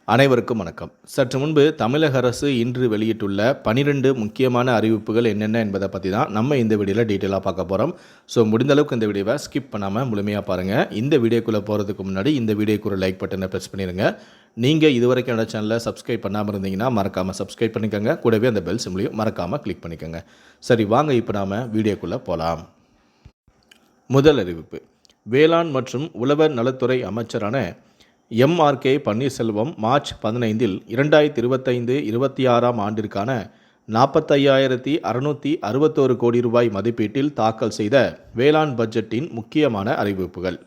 அனைவருக்கும் வணக்கம். சற்று முன்பு தமிழக அரசு இன்று வெளியிட்டுள்ள 12 முக்கியமான அறிவிப்புகள் என்னென்ன என்பதை பற்றி தான் நம்ம இந்த வீடியோவில் டீட்டெயிலாக பார்க்க போகிறோம். முடிந்த அளவுக்கு இந்த வீடியோவை ஸ்கிப் பண்ணாமல் முழுமையாக பாருங்கள். இந்த வீடியோக்குள்ளே போகிறதுக்கு முன்னாடி இந்த வீடியோக்கு ஒரு லைக் பட்டனை ப்ரெஸ் பண்ணிடுங்க. நீங்கள் இதுவரைக்கும் என்னோட சேனலை சப்ஸ்கிரைப் பண்ணாமல் இருந்தீங்கன்னா மறக்காமல் சப்ஸ்கிரைப் பண்ணிக்கோங்க. கூடவே அந்த பெல் சிம்லையும் மறக்காமல் கிளிக் பண்ணிக்கோங்க. சரி, வாங்க இப்போ நாம் வீடியோக்குள்ளே போகலாம். முதல் அறிவிப்பு: வேளாண் மற்றும் உழவர் நலத்துறை அமைச்சரான MRK பன்னீர்செல்வம் மார்ச் 15இல் 2025-26 ஆண்டிற்கான 45,661 கோடி ரூபாய் மதிப்பீட்டில் தாக்கல் செய்த வேளாண் பட்ஜெட்டின் முக்கியமான அறிவிப்புகள்.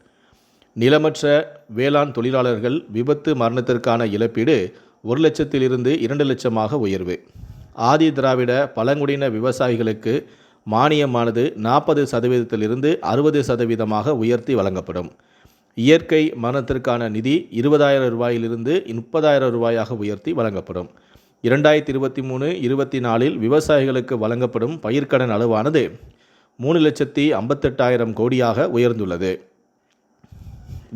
நிலமற்ற வேளாண் தொழிலாளர்கள் விபத்து மரணத்திற்கான இழப்பீடு 1 லட்சத்திலிருந்து 2 லட்சமாக உயர்வு. ஆதி திராவிட பழங்குடியின விவசாயிகளுக்கு மானியமானது 40%-இலிருந்து 60% உயர்த்தி வழங்கப்படும். இயற்கை மரணத்திற்கான நிதி 20,000 ரூபாயிலிருந்து 30,000 ரூபாயாக உயர்த்தி வழங்கப்படும். 2023-24 விவசாயிகளுக்கு வழங்கப்படும் பயிர்க்கடன் அளவானது 3,58,000 கோடியாக உயர்ந்துள்ளது.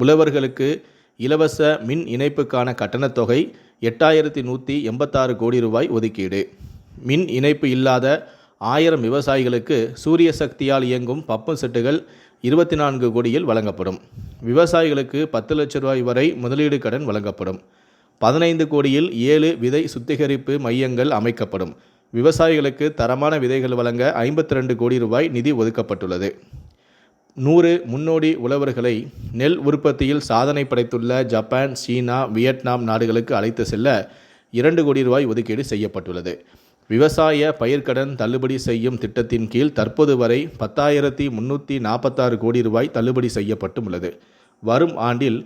உழவர்களுக்கு இலவச மின் இணைப்புக்கான கட்டணத்தொகை 8,186 கோடி ரூபாய் ஒதுக்கீடு. மின் இணைப்பு இல்லாத 1000 விவசாயிகளுக்கு சூரிய சக்தியால் இயங்கும் பம்பு செட்டுகள் 24 கோடியில் வழங்கப்படும். விவசாயிகளுக்கு 10 லட்சம் ரூபாய் வரை முதலீடு கடன் வழங்கப்படும். 15 கோடியில் 7 விதை சுத்திகரிப்பு மையங்கள் அமைக்கப்படும். விவசாயிகளுக்கு தரமான விதைகள் வழங்க 52 கோடி ரூபாய் நிதி ஒதுக்கப்பட்டுள்ளது. 100 முன்னோடி உழவர்களை நெல் உற்பத்தியில் சாதனை படைத்துள்ள ஜப்பான், சீனா, வியட்நாம் நாடுகளுக்கு அழைத்து செல்ல 2 கோடி ரூபாய் ஒதுக்கீடு செய்யப்பட்டுள்ளது. விவசாய பயிர்க்கடன் தள்ளுபடி செய்யும் திட்டத்தின் கீழ் தற்போது வரை 10,346 கோடி ரூபாய் தள்ளுபடி செய்யப்பட்டும் உள்ளது. வரும் ஆண்டில்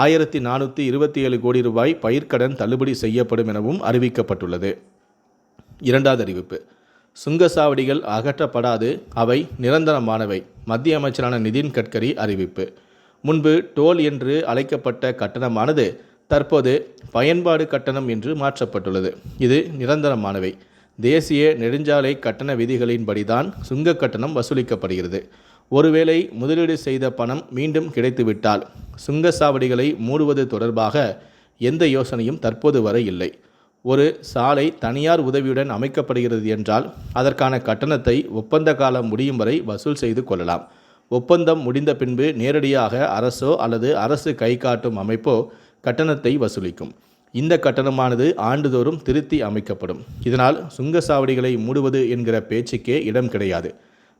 1,427 கோடி ரூபாய் பயிர்க்கடன் தள்ளுபடி செய்யப்படும் எனவும் அறிவிக்கப்பட்டுள்ளது. இரண்டாவது அறிவிப்பு: சுங்கசாவடிகள் அகற்றப்படாது, அவை நிரந்தரமானவை. மத்திய அமைச்சரான நிதின் கட்கரி அறிவிப்பு. முன்பு டோல் என்று அழைக்கப்பட்ட கட்டணமானது தற்போது பயன்பாடு கட்டணம் என்று மாற்றப்பட்டுள்ளது. இது நிரந்தரமானவை. தேசிய நெடுஞ்சாலை கட்டண விதிகளின்படிதான் சுங்க கட்டணம் வசூலிக்கப்படுகிறது. ஒருவேளை முதலீடு செய்த பணம் மீண்டும் கிடைத்துவிட்டால் சுங்கசாவடிகளை மூடுவது தொடர்பாக எந்த யோசனையும் தற்போது வரை இல்லை. ஒரு சாலை தனியார் உதவியுடன் அமைக்கப்படுகிறது என்றால் அதற்கான கட்டணத்தை ஒப்பந்த காலம் முடியும் வரை வசூல் செய்து கொள்ளலாம். ஒப்பந்தம் முடிந்த பின்பு நேரடியாக அரசோ அல்லது அரசு கை காட்டும் அமைப்போ கட்டணத்தை வசூலிக்கும். இந்த கட்டணமானது ஆண்டுதோறும் திருத்தி அமைக்கப்படும். இதனால் சுங்கசாவடிகளை மூடுவது என்கிற பேச்சுக்கே இடம் கிடையாது.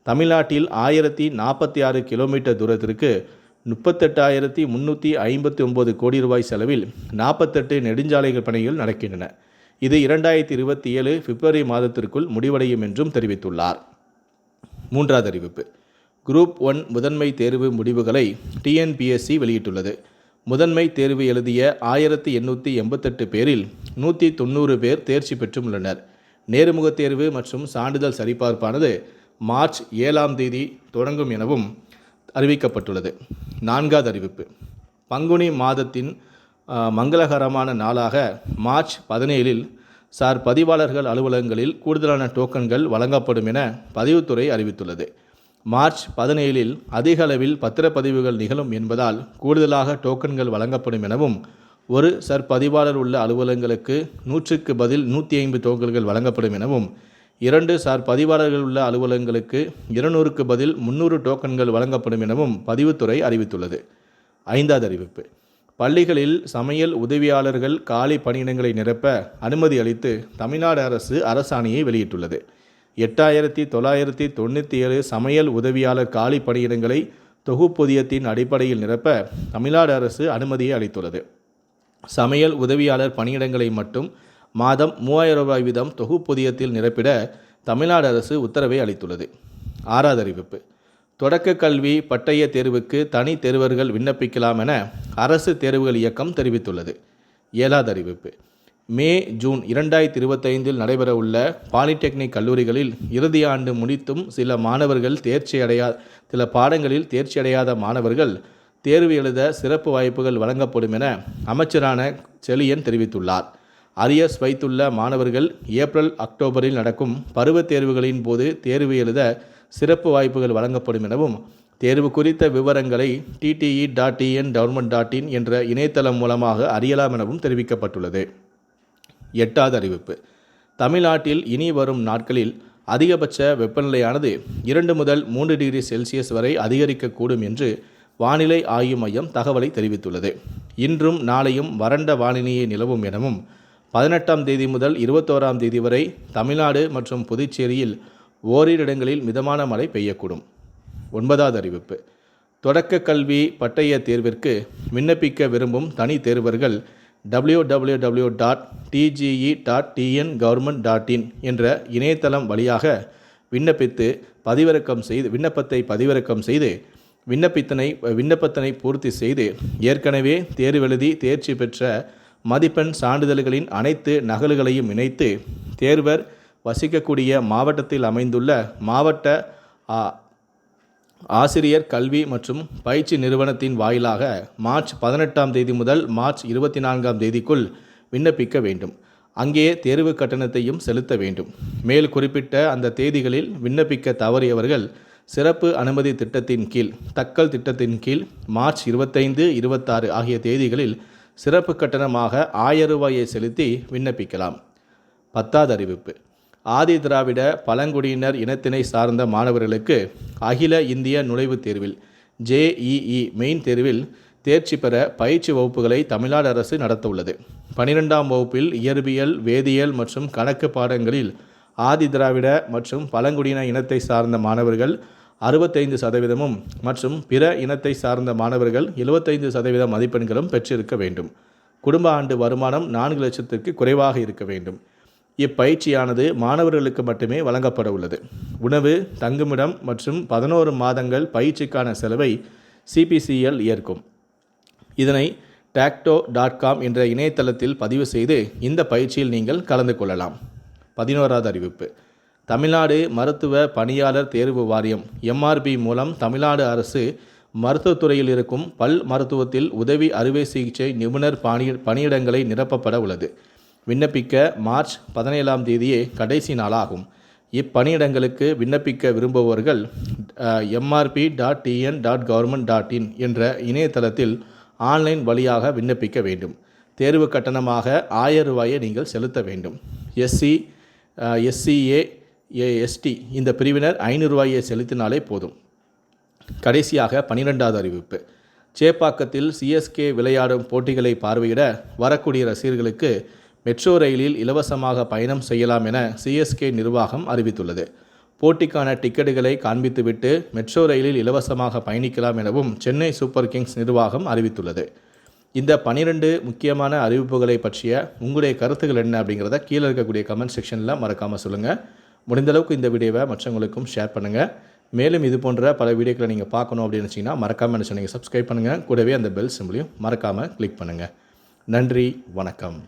தமிழ்நாட்டில் 1046 கிலோமீட்டர் தூரத்திற்கு 38,359 கோடி ரூபாய் செலவில் 48 நெடுஞ்சாலைகள் பணிகள் நடக்கின்றன. இது 2027 பிப்ரவரி மாதத்திற்குள் முடிவடையும் என்றும் தெரிவித்துள்ளார். மூன்றாவது அறிவிப்பு: குரூப் 1 முதன்மை தேர்வு முடிவுகளை TNPSC வெளியிட்டுள்ளது. முதன்மை தேர்வு எழுதிய 1,888 பேரில் 190 பேர் தேர்ச்சி பெற்றுள்ளனர். நேர்முகத் தேர்வு மற்றும் சான்றிதழ் சரிபார்ப்பானது மார்ச் 7ஆம் தேதி தொடங்கும் எனவும் அறிவிக்கப்பட்டுள்ளது. நான்காவது அறிவிப்பு: பங்குனி மாதத்தின் மங்களகரமான நாளாக மார்ச் 17இல் சார் பதிவாளர்கள் அலுவலகங்களில் கூடுதலான டோக்கன்கள் வழங்கப்படும் என பதிவுத்துறை அறிவித்துள்ளது. மார்ச் 17இல் அதிக அளவில் பத்திரப்பதிவுகள் நிகழும் என்பதால் கூடுதலாக டோக்கன்கள் வழங்கப்படும் எனவும், ஒரு சர் பதிவாளர் உள்ள அலுவலகங்களுக்கு 100க்கு பதில் 150 டோக்கன்கள் வழங்கப்படும் எனவும், 2 சார் பதிவாளர்கள் உள்ள அலுவலகங்களுக்கு 200க்கு பதில் 300 டோக்கன்கள் வழங்கப்படும் எனவும் பதிவுத்துறை அறிவித்துள்ளது. ஐந்தாவது அறிவிப்பு: பள்ளிகளில் சமையல் உதவியாளர்கள் காலி பணியிடங்களை நிரப்ப அனுமதி அளித்து தமிழ்நாடு அரசு அரசாணையை வெளியிட்டுள்ளது. 8,997 சமையல் உதவியாளர் காலி பணியிடங்களை தொகுப்பூதியத்தின் அடிப்படையில் நிரப்ப தமிழ்நாடு அரசு அனுமதியை அளித்துள்ளது. சமையல் உதவியாளர் பணியிடங்களை மட்டும் மாதம் 3,000 ரூபாய் வீதம் தொகுப்பூதியத்தில் நிரப்பிட தமிழ்நாடு அரசு உத்தரவை அளித்துள்ளது. ஆறாவது அறிவிப்பு: தொடக்க கல்வி பட்டய தேர்வுக்கு தனி தேர்வர்கள் விண்ணப்பிக்கலாம் என அரசு தேர்வுகள் இயக்கம் தெரிவித்துள்ளது. ஏழாவது அறிவிப்பு: மே, ஜூன் 2025 நடைபெறவுள்ள பாலிடெக்னிக் கல்லூரிகளில் இறுதி ஆண்டு முடித்தும் சில பாடங்களில் தேர்ச்சி அடையாத மாணவர்கள் தேர்வு எழுத சிறப்பு வாய்ப்புகள் வழங்கப்படும் என அமைச்சரான செழியன் தெரிவித்துள்ளார். அரியர்ஸ் வைத்துள்ள மாணவர்கள் ஏப்ரல், அக்டோபரில் நடக்கும் பருவத் தேர்வுகளின் போது தேர்வு எழுத சிறப்பு வாய்ப்புகள் வழங்கப்படும் எனவும் தேர்வு குறித்த விவரங்களை tte.tn.government.in என்ற இணையதளம் மூலமாக அறியலாம் எனவும் தெரிவிக்கப்பட்டுள்ளது. 8வது அறிவிப்பு. தமிழ்நாட்டில் இனி வரும் நாட்களில் அதிகபட்ச வெப்பநிலையானது 2 முதல் 3 டிகிரி செல்சியஸ் வரை அதிகரிக்கக்கூடும் என்று வானிலை ஆய்வு மையம் தகவலை தெரிவித்துள்ளது. இன்றும் நாளையும் வறண்ட வானிலையே நிலவும் எனவும் 18ஆம் தேதி முதல் 21ஆம் தேதி வரை தமிழ்நாடு மற்றும் புதுச்சேரியில் ஓரிரு இடங்களில் மிதமான மழை பெய்யக்கூடும். 9வது அறிவிப்பு. தொடக்க கல்வி பட்டய தேர்விற்கு விண்ணப்பிக்க விரும்பும் தனி தேர்வர்கள் www.tge.tn.government.in என்ற இணையதளம் வழியாக விண்ணப்பத்தை பதிவிறக்கம் செய்து விண்ணப்பத்தினை பூர்த்தி செய்து ஏற்கனவே தேர்வெழுதி தேர்ச்சி பெற்ற மதிப்பெண் சான்றிதழ்களின் அனைத்து நகல்களையும் இணைத்து தேர்வர் வசிக்கக்கூடிய மாவட்டத்தில் அமைந்துள்ள மாவட்ட ஆசிரியர் கல்வி மற்றும் பயிற்சி நிறுவனத்தின் வாயிலாக மார்ச் 18ஆம் தேதி முதல் மார்ச் 24ஆம் தேதிக்குள் விண்ணப்பிக்க வேண்டும். அங்கே தேர்வு கட்டணத்தையும் செலுத்த வேண்டும். மேல் குறிப்பிட்ட அந்த தேதிகளில் விண்ணப்பிக்க தவறியவர்கள் சிறப்பு அனுமதி திட்டத்தின் கீழ் தக்கல் திட்டத்தின் கீழ் மார்ச் 25, 26 ஆகிய தேதிகளில் சிறப்பு கட்டணமாக 1000 ரூபாயை செலுத்தி விண்ணப்பிக்கலாம். 10வது அறிவிப்பு. ஆதி திராவிட பழங்குடியினர் இனத்தினை சார்ந்த மாணவர்களுக்கு அகில இந்திய நுழைவுத் தேர்வில் JEE மெயின் தேர்வில் தேர்ச்சி பெற பயிற்சி வகுப்புகளை தமிழ்நாடு அரசு நடத்த உள்ளது. 12ஆம் வகுப்பில் இயற்பியல், வேதியியல் மற்றும் கணக்கு பாடங்களில் ஆதி திராவிட மற்றும் பழங்குடியின இனத்தை சார்ந்த மாணவர்கள் 65% மற்றும் பிற இனத்தை சார்ந்த மாணவர்கள் 75% மதிப்பெண்களும் பெற்றிருக்க வேண்டும். குடும்ப ஆண்டு வருமானம் 4 லட்சத்திற்கு குறைவாக இருக்க வேண்டும். இப்பயிற்சியானது மாணவர்களுக்கு மட்டுமே வழங்கப்பட உள்ளது. உணவு, தங்குமிடம் மற்றும் 11 மாதங்கள் பயிற்சிக்கான செலவை CPCL ஏற்கும். இதனை tacto.com என்ற இணையதளத்தில் பதிவு செய்து இந்த பயிற்சியில் நீங்கள் கலந்து கொள்ளலாம். 11வது அறிவிப்பு. தமிழ்நாடு மருத்துவ பணியாளர் தேர்வு வாரியம் MRP மூலம் தமிழ்நாடு அரசு மருத்துவத்துறையில் இருக்கும் பல் மருத்துவத்தில் உதவி அறுவை சிகிச்சை நிபுணர் பணியிடங்களை நிரப்பப்பட உள்ளது. விண்ணப்பிக்க மார்ச் 17ஆம் தேதியே கடைசி நாளாகும். இப்பணியிடங்களுக்கு விண்ணப்பிக்க விரும்புபவர்கள் mrp.tn.government.in என்ற இணையதளத்தில் ஆன்லைன் வழியாக விண்ணப்பிக்க வேண்டும். தேர்வு கட்டணமாக 1000 ரூபாயை நீங்கள் செலுத்த வேண்டும். SC, SCA, ST இந்த பிரிவினர் 500 ரூபாயை செலுத்தினாலே போதும். கடைசியாக 12வது அறிவிப்பு. சேப்பாக்கத்தில் CSK விளையாடும் போட்டிகளை பார்வையிட வரக்கூடிய ரசிகர்களுக்கு மெட்ரோ ரயிலில் இலவசமாக பயணம் செய்யலாம் என CSK நிர்வாகம் அறிவித்துள்ளது. போட்டிக்கான டிக்கெட்டுகளை காண்பித்துவிட்டு மெட்ரோ ரயிலில் இலவசமாக பயணிக்கலாம் எனவும் சென்னை சூப்பர் கிங்ஸ் நிர்வாகம் அறிவித்துள்ளது. இந்த 12 முக்கியமான அறிவிப்புகளை பற்றிய உங்களுடைய கருத்துக்கள் என்ன அப்படிங்கிறத கீழே இருக்கக்கூடிய கமெண்ட் செக்ஷனில் மறக்காமல் சொல்லுங்கள். முடிந்தளவுக்கு இந்த வீடியோவை மற்றவங்களுக்கும் ஷேர் பண்ணுங்கள். மேலும் இது போன்ற பல வீடியோக்களை நீங்கள் பார்க்கணும் அப்படின்னு நினச்சிங்கன்னா மறக்காமல் என்ன சொன்னீங்க சப்ஸ்கிரைப் பண்ணுங்கள். கூடவே அந்த பெல் சிம்பிளையும் மறக்காமல் கிளிக் பண்ணுங்கள். நன்றி, வணக்கம்.